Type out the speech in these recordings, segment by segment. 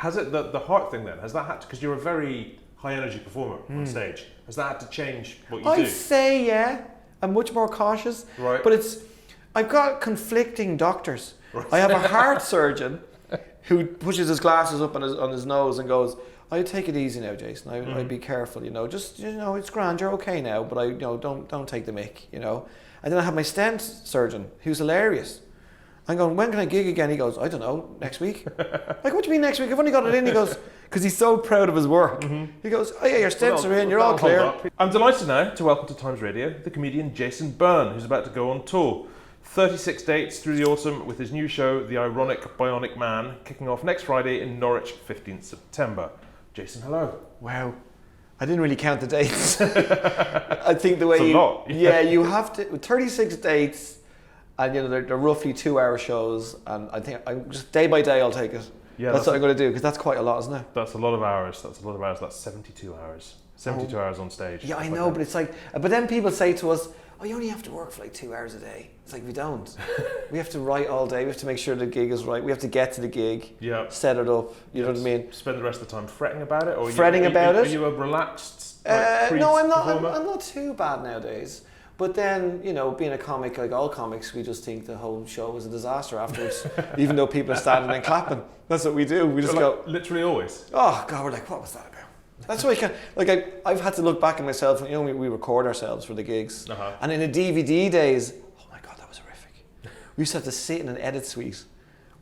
Has it the heart thing then? Has that had to, because you're a very high energy performer on stage, has that had to change what you do? I'd say, yeah. I'm much more cautious. Right. But I've got conflicting doctors. Right. I have a heart surgeon who pushes his glasses up on his nose and goes, "I'd take it easy now, Jason. I'd be careful, just, it's grand, you're okay now, but don't take the mick, And then I have my stent surgeon, who's hilarious. I'm going, "When can I gig again?" He goes, "I don't know, next week." Like, "What do you mean next week? I've only got it in." He goes, because he's so proud of his work. He goes, "Oh yeah, your stents are in, you're all clear." I'm delighted now to welcome to Times Radio the comedian Jason Byrne, who's about to go on tour. 36 dates through the autumn with his new show, The Ironic Bionic Man, kicking off next Friday in Norwich, 15th September. Jason, hello. Wow. I didn't really count the dates. I think the way it's a lot. Yeah, you have to, with 36 dates, and they're roughly 2-hour shows, and I think I'm just day by day I'll take it. Yeah, that's what I'm going to do, because that's quite a lot, isn't it? That's a lot of hours. That's 72 hours. 72 hours on stage. Yeah, I know, but it's like, but then people say to us, "Oh, you only have to work for like 2 hours a day." It's like, we don't. We have to write all day. We have to make sure the gig is right. We have to get to the gig, set it up. You know what I mean? Spend the rest of the time fretting about it, or Are you a relaxed? No, I'm not. I'm not too bad nowadays. But then, being a comic, like all comics, we just think the whole show was a disaster afterwards, even though people are standing and clapping. That's what we do. We just go. Literally always. Oh God, we're like, what was that about? That's why I've had to look back at myself, and we record ourselves for the gigs, and in the DVD days, oh my God, that was horrific. We used to have to sit in an edit suite,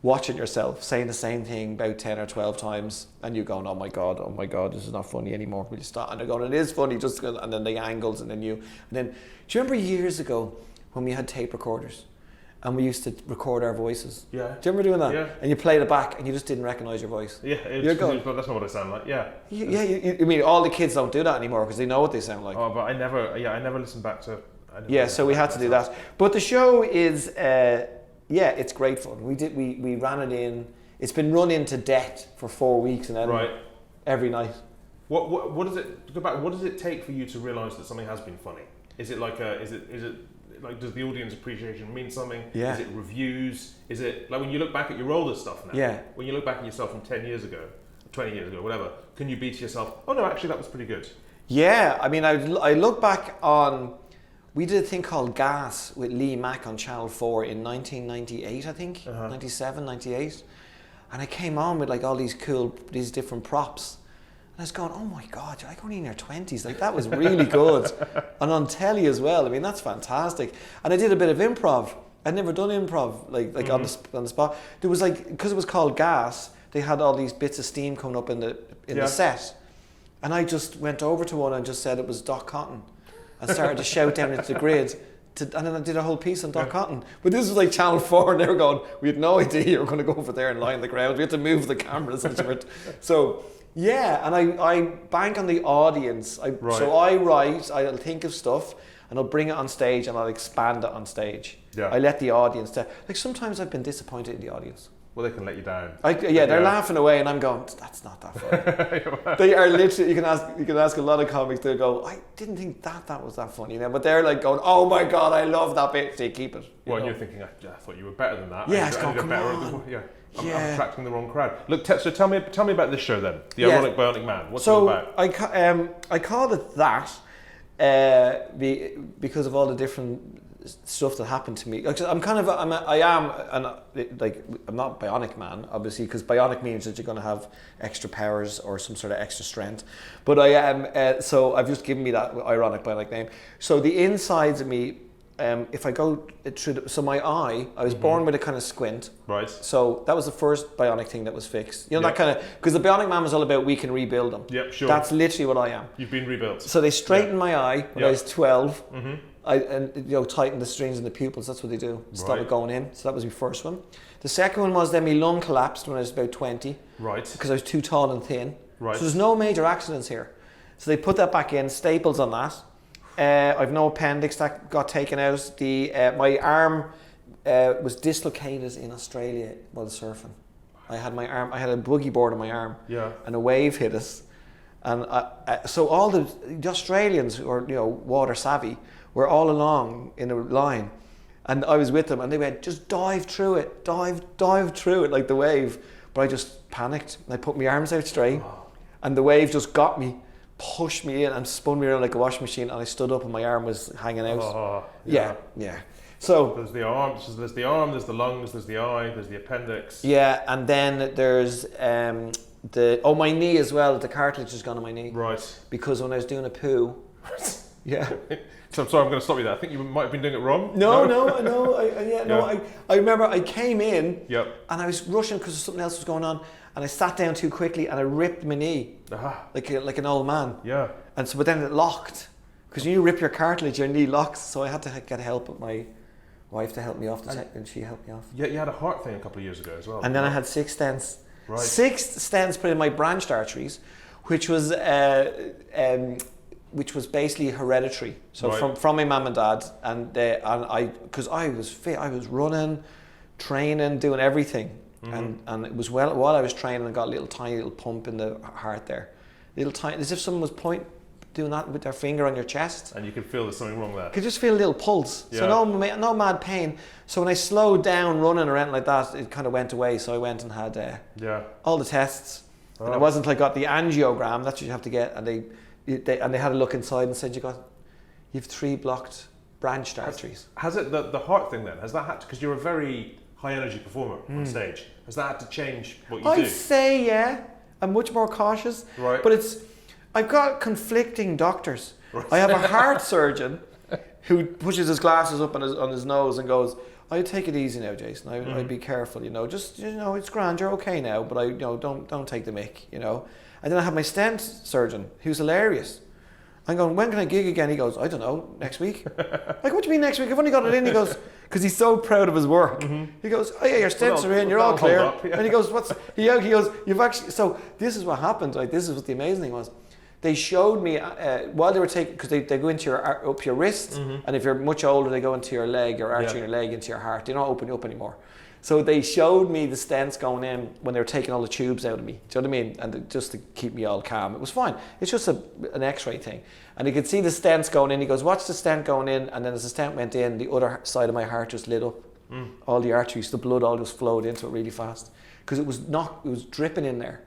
watching yourself saying the same thing about 10 or 12 times, and you going, oh my God, this is not funny anymore. Will you stop? And they're going, it is funny, and then the angles, and then do you remember years ago when we had tape recorders? And we used to record our voices. Yeah. Do you remember doing that? Yeah. And you played it back and you just didn't recognise your voice. Yeah, that's not what I sound like, yeah. I mean, all the kids don't do that anymore because they know what they sound like. Oh, but I never listened back to... So we had to do that. But the show is, it's great fun. We ran it in, it's been run into death for 4 weeks and then every night. What does it, go back, what does it take for you to realise that something has been funny? Is it like like, does the audience appreciation mean something? Yeah. Is it reviews? Is it like when you look back at your older stuff now? Yeah. When you look back at yourself from 10 years ago, 20 years ago, whatever, can you be to yourself, oh no, actually that was pretty good? Yeah, I mean, I look back on, we did a thing called Gas with Lee Mack on Channel 4 in 1998, I think, 97, 98. And I came on with like all these different props. And I was going, oh my God, you're like only in your 20s. Like, that was really good. And on telly as well. I mean, that's fantastic. And I did a bit of improv. I'd never done improv, like on the spot. There was like, because it was called Gas, they had all these bits of steam coming up in the set. And I just went over to one and just said it was Doc Cotton. And started to shout down into the grid. And then I did a whole piece on Doc Cotton. But this was like Channel 4 and they were going, we had no idea you were going to go over there and lie on the ground. We had to move the cameras. So... yeah, and I bank on the audience. So I write, I'll think of stuff, and I'll bring it on stage, and I'll expand it on stage. Yeah. I let the audience tell. Like, sometimes I've been disappointed in the audience. Well, they can let you down. They're laughing away, and I'm going, that's not that funny. They are literally. You can ask a lot of comics. They'll go, I didn't think that was that funny. But they're like going, oh my God, I love that bit. So you keep it. And you're thinking, I thought you were better than that. Yeah, come on. I'm attracting the wrong crowd. Look, so tell me about this show then, The Ironic Bionic Man. What's it about? I called it that because of all the different stuff that happened to me. I'm not Bionic Man, obviously, because Bionic means that you're going to have extra powers or some sort of extra strength. But I am. So I've just given me that Ironic Bionic name. So the insides of me. If I go through, so my eye, I was born with a kind of squint. Right. So that was the first bionic thing that was fixed. That kind of, because the Bionic Man was all about we can rebuild them. Yep, sure. That's literally what I am. You've been rebuilt. So they straightened my eye when I was 12. And tightened the strings in the pupils. That's what they do. Stop it going in. So that was my first one. The second one was then my lung collapsed when I was about 20. Right. Because I was too tall and thin. Right. So there's no major accidents here. So they put that back in, staples on that. I've no appendix that got taken out. My arm was dislocated in Australia while surfing. I had a boogie board on my arm, and a wave hit us, and so all the Australians who are water savvy were all along in a line, and I was with them, and they went, just dive through it like the wave. But I just panicked and I put my arms out straight, and the wave just got me, pushed me in and spun me around like a washing machine, and I stood up and my arm was hanging out. Yeah. So there's the arm, there's the lungs, there's the eye, there's the appendix. Yeah, and then there's my knee as well. The cartilage has gone on my knee. Right. Because when I was doing a poo. Yeah. So I'm sorry, I'm going to stop you there. I think you might have been doing it wrong. No. I remember I came in. Yep. And I was rushing because something else was going on, and I sat down too quickly and I ripped my knee like an old man. Yeah. And so, but then it locked, because when you rip your cartilage, your knee locks. So I had to get help with my wife to help me off and she helped me off. Yeah, you had a heart thing a couple of years ago as well. And then I had 6 stents. Right. 6 stents put in my branched arteries, which was basically hereditary. So from my mum and dad, and I, because I was fit, I was running, training, doing everything, and it was while I was training, I got a tiny little pump in the heart there, as if someone was doing that with their finger on your chest. And you could feel there's something wrong there. You could just feel a little pulse. Yeah. So no mad pain. So when I slowed down running around like that, it kind of went away. So I went and had all the tests. Oh. And it wasn't like I got the angiogram, that's what you have to get. And they had a look inside and said, you've 3 blocked branched arteries. Has it, the heart thing then, has that had to, because you're a very high energy performer on stage, has that had to change what you do? I'd say, yeah. I'm much more cautious. Right. But I've got conflicting doctors. Right. I have a heart surgeon who pushes his glasses up on his nose and goes, "I'd take it easy now, Jason. I'd be careful, just it's grand. You're okay now, but don't take the mick, And then I have my stent surgeon, who's hilarious. I'm going, when can I gig again? He goes, I don't know, next week. Like, what do you mean next week? I've only got it in. He goes, because he's so proud of his work. He goes, oh yeah, your stents are in, you're all clear. And he goes, he goes, you've actually, so this is what happened, right? This is what the amazing thing was. They showed me while they were taking, because they go into up your wrist, and if you're much older, they go into your leg, or arching your leg into your heart. They don't open you up anymore. So they showed me the stents going in when they were taking all the tubes out of me. Do you know what I mean? And just to keep me all calm. It was fine. It's just an X-ray thing. And you could see the stents going in. He goes, watch the stent going in. And then as the stent went in, the other side of my heart just lit up. All the arteries, the blood all just flowed into it really fast. Because it was dripping in there.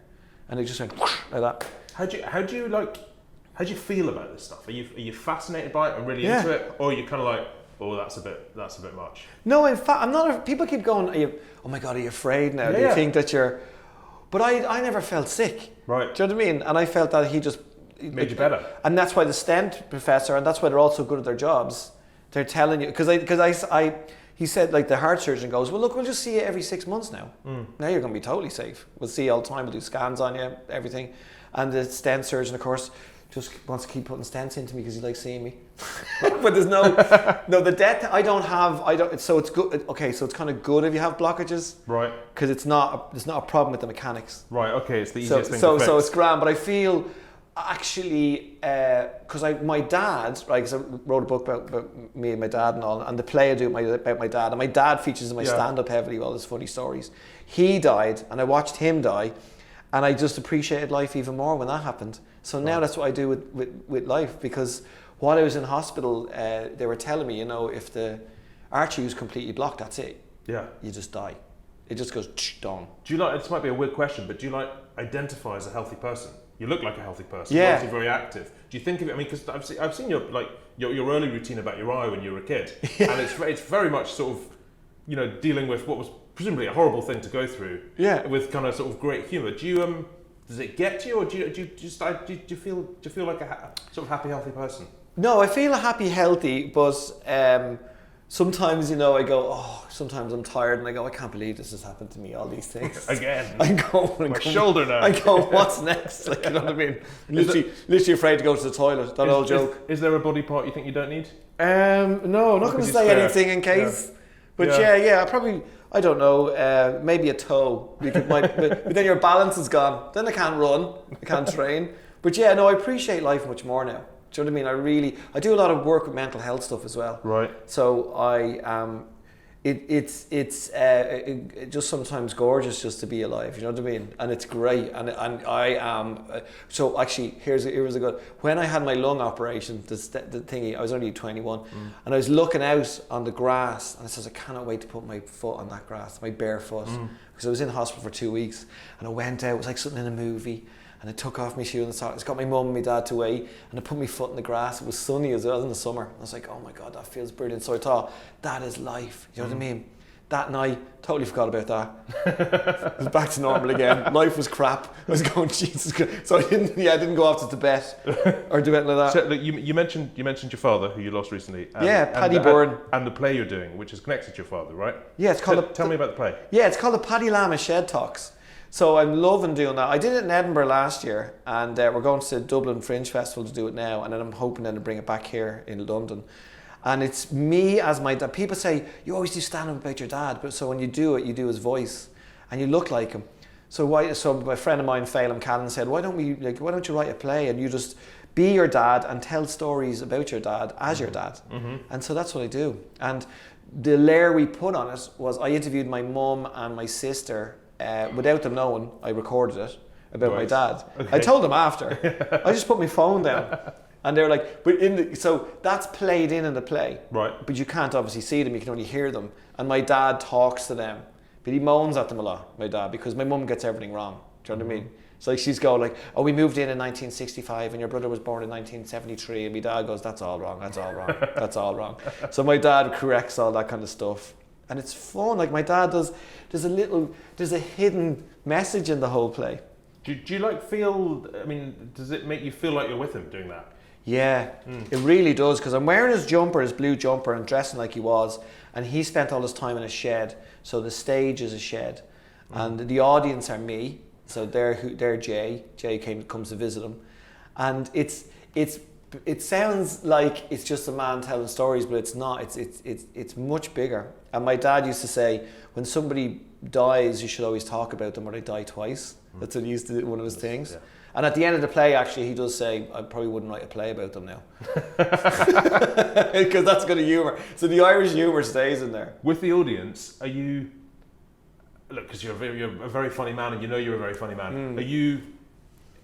And it just went whoosh, like that. How do you feel about this stuff? Are you fascinated by it and really into it? Or are you kind of like, oh, that's a bit much? No, in fact, I'm not. People keep going, oh my God, are you afraid now? Do you think that you're... But I never felt sick. Right. Do you know what I mean? And I felt that he just... Made you better. And that's why the stent professor, and that's why they're all so good at their jobs, they're telling you... Because he said, like, the heart surgeon goes, well, look, we'll just see you every 6 months now. Now you're going to be totally safe. We'll see you all the time. We'll do scans on you, everything. And the stent surgeon, of course, just wants to keep putting stents into me because he likes seeing me. But there's the death so it's good. Okay, so it's kind of good if you have blockages. Right. Because it's not a problem with the mechanics. Right, okay, it's the easiest thing to fix. So it's grand, but I feel actually, because my dad, right, because I wrote a book about me and my dad and all, and the play I do about my dad, and my dad features in my stand-up heavily, all his funny stories. He died, and I watched him die, and I just appreciated life even more when that happened. So now that's what I do with life, because while I was in hospital, they were telling me, if the artery was completely blocked, that's it. Yeah. You just die. It just goes done. Do you this might be a weird question, but do you identify as a healthy person? You look like a healthy person. Yeah. You're obviously very active. Do you think of it? I mean, because I've seen your early routine about your eye when you were a kid, and it's very much sort of, dealing with what was presumably a horrible thing to go through. Yeah. With kind of sort of great humour. Do you does it get to you, or do you feel like a sort of happy, healthy person? No, I feel happy, healthy, but sometimes, I go, sometimes I'm tired and I go, I can't believe this has happened to me, all these things. Again. I go, my shoulder now. I go, what's next? Like, you know what I mean? Literally afraid to go to the toilet, that old joke. Is there a body part you think you don't need? No, I'm not going to say anything in case. Yeah. But I probably... I don't know, maybe a toe. But then your balance is gone. Then I can't run, I can't train. But I appreciate life much more now. Do you know what I mean? I do a lot of work with mental health stuff as well. Right. So it's just sometimes gorgeous just to be alive. You know what I mean? And it's great. And I am. So actually, here's a good. When I had my lung operation, the thingy, I was only 21, and I was looking out on the grass, and I says, I cannot wait to put my foot on that grass, my bare foot, because I was in hospital for 2 weeks, and I went out. It was like something in a movie. And I took off my shoe and it's got my mum and my dad to wait, and I put my foot in the grass. It was sunny as well in the summer. I was like, oh my God, that feels brilliant. So I thought, that is life. You know what I mean? That night, totally forgot about that. It was back to normal again. Life was crap. I was going, Jesus Christ. So I didn't go off to Tibet or do anything like that. So look, you mentioned your father, who you lost recently. Paddy Byrne. And the play you're doing, which is connected to your father, right? Yeah, it's called... Tell me about the play. Yeah, it's called the Paddy Lama Shed Talks. So I'm loving doing that. I did it in Edinburgh last year, and we're going to the Dublin Fringe Festival to do it now, and then I'm hoping then to bring it back here in London. And it's me as my dad. People say, you always do stand-up about your dad, but so when you do it, you do his voice, and you look like him. So my friend of mine, Phelim Callan, said, why don't you write a play and you just be your dad and tell stories about your dad as your dad? And so that's what I do. And the layer we put on it was I interviewed my mum and my sister. Without them knowing, I recorded it about my dad. Okay. I told them after. I just put my phone down, and they were like, so that's played in the play. Right. But you can't obviously see them, you can only hear them. And my dad talks to them, but he moans at them a lot, my dad, because my mum gets everything wrong. Do you know what I mean? So like she's going like, oh, we moved in 1965 and your brother was born in 1973, and my dad goes, that's all wrong, that's all wrong, that's all wrong. So my dad corrects all that kind of stuff. And it's fun. Like my dad does. There's a hidden message in the whole play. Do you like feel? I mean, does it make you feel like you're with him doing that? Yeah, it really does. Because I'm wearing his jumper, his blue jumper, and dressing like he was. And he spent all his time in a shed. So the stage is a shed, and the audience are me. So they're Jay. Jay comes to visit him, and it sounds like it's just a man telling stories, but it's not. It's much bigger. And my dad used to say, when somebody dies, you should always talk about them, or they die twice. That's what he used to do, one of his things. Yeah. And at the end of the play, actually, he does say, I probably wouldn't write a play about them now. Because that's good humour. So the Irish humour stays in there. With the audience, are you... Look, because you're a very funny man, and you know you're a very funny man. Are you...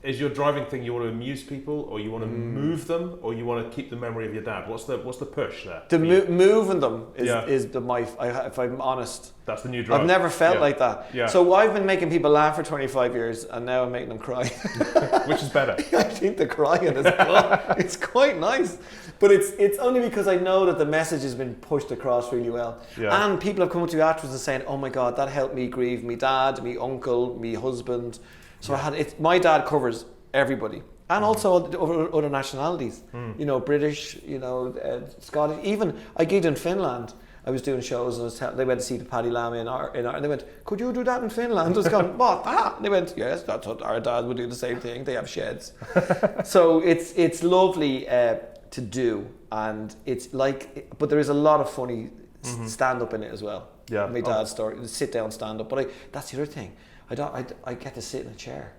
Is your driving thing you want to amuse people, or you want to move them, or you want to keep the memory of your dad? What's the push there? Moving them is if I'm honest. That's the new drive. I've never felt like that. Yeah. So I've been making people laugh for 25 years, and now I'm making them cry. Which is better? I think the crying is it's quite nice, but it's only because I know that the message has been pushed across really well. Yeah. And people have come up to me afterwards and saying, "Oh my God, that helped me grieve me dad, me uncle, me husband." So my dad covers everybody, and also other nationalities. You know, British, Scottish. Even I gigged in Finland. I was doing shows, and they went to see the Paddy Lama and they went, "Could you do that in Finland?" I was going, "What? That?" And they went, "Yes, that's what our dad would do the same thing. They have sheds." So it's lovely to do, and it's like, but there is a lot of funny stand up in it as well. Yeah, my dad's story, sit down stand up. But that's the other thing. I get to sit in a chair,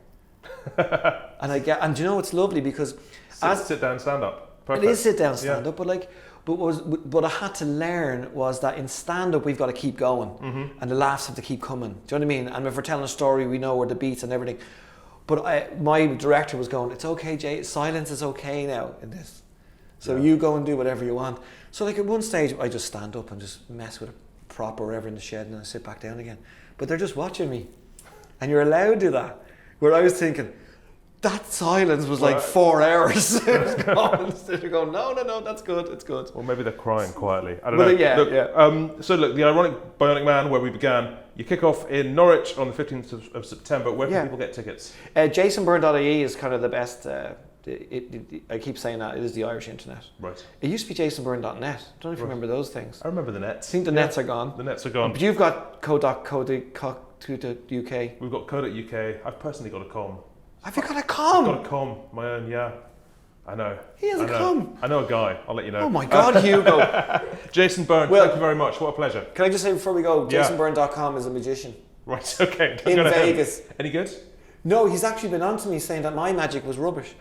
and you know it's lovely because sit down stand up. Perfect. It is sit down stand up, but what I had to learn was that in stand up we've got to keep going, and the laughs have to keep coming. Do you know what I mean? And if we're telling a story, we know where the beats and everything. But my director was going, "It's okay, Jay. Silence is okay now in this. So you go and do whatever you want." So like at one stage, I just stand up and just mess with a prop or whatever in the shed, and then I sit back down again. But they're just watching me. And you're allowed to do that. Where I was thinking, that silence was like 4 hours. They're going, no, that's good, it's good. Or maybe they're crying quietly. I don't know. So look, the Ironic Bionic Man, where we began, you kick off in Norwich on the 15th of September. Where can people get tickets? JasonByrne.ie is kind of the best. I keep saying that, it is the Irish internet. Right. It used to be JasonByrne.net. I don't know if you remember those things. I remember the nets. I think the nets are gone. The nets are gone. But you've got co.uk. We've got co.uk. I've personally got a com. Have you got a com? I've got a com, my own, yeah. I know. He has a com. I know a guy, I'll let you know. Oh my God, Hugo. Jason Byrne, thank you very much. What a pleasure. Can I just say before we go, JasonByrne.com is a magician. Right, okay. In Vegas. Any good? No, he's actually been on to me saying that my magic was rubbish.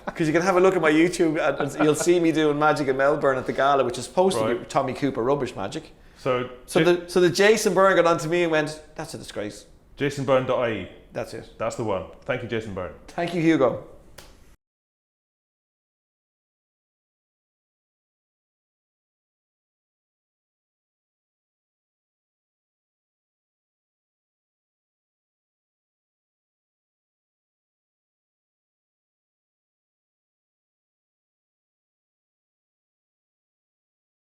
Because you can have a look at my YouTube and you'll see me doing magic in Melbourne at the gala, which is supposed to be Tommy Cooper rubbish magic. So the Jason Byrne got onto me and went, that's a disgrace. JasonByrne.ie. That's it. That's the one. Thank you, Jason Byrne. Thank you, Hugo.